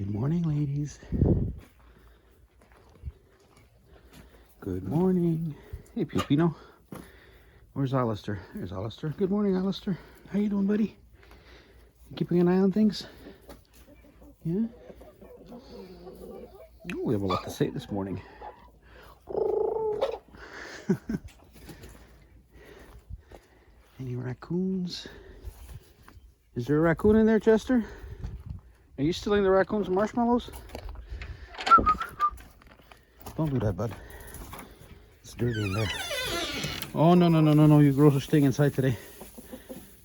Good morning, ladies. Good morning. Hey, Pupino. Where's Alistair? There's Alistair. Good morning, Alistair. How you doing, buddy? You keeping an eye on things? Yeah? Oh, we have a lot to say this morning. Any raccoons? Is there a raccoon in there, Chester? Are you stealing the raccoon's marshmallows? Don't do that, bud. It's dirty in there. Oh, no. You girls are staying inside today.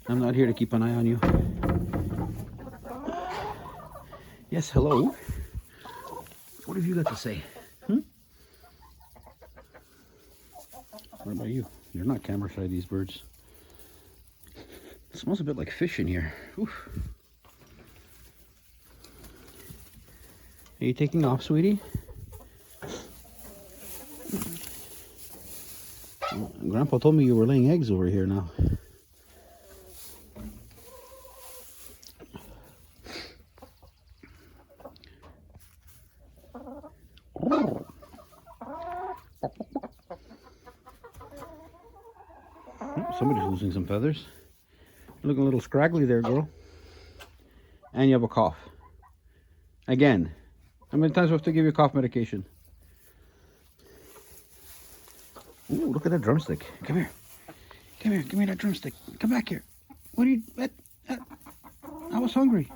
I'm not here to keep an eye on you. Yes, hello. What have you got to say? What about you? You're not camera shy, these birds. It smells a bit like fish in here. Oof. Are you taking off, sweetie? Grandpa told me you were laying eggs over here now. Somebody's losing some feathers. You're looking a little scraggly there, girl. And you have a cough. Again. How many times do I have to give you cough medication? Ooh, look at that drumstick. Come here. Come here. Give me that drumstick. Come back here. What are you... I was hungry.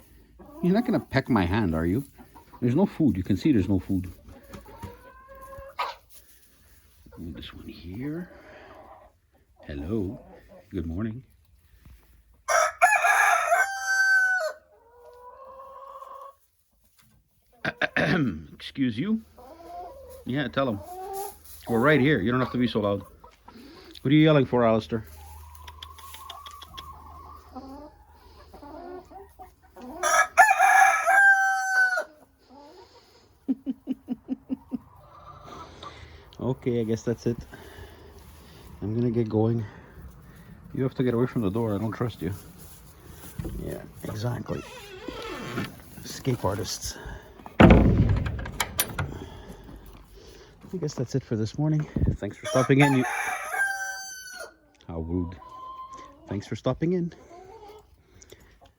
You're not going to peck my hand, are you? There's no food. You can see there's no food. Ooh, this one here. Hello. Good morning. Excuse you? Yeah, tell him. We're right here. You don't have to be so loud. What are you yelling for, Alistair? Okay, I guess that's it. I'm gonna get going. You have to get away from the door. I don't trust you. Yeah, exactly. Escape artists. I guess that's it for this morning. Thanks for stopping in. How rude. Thanks for stopping in.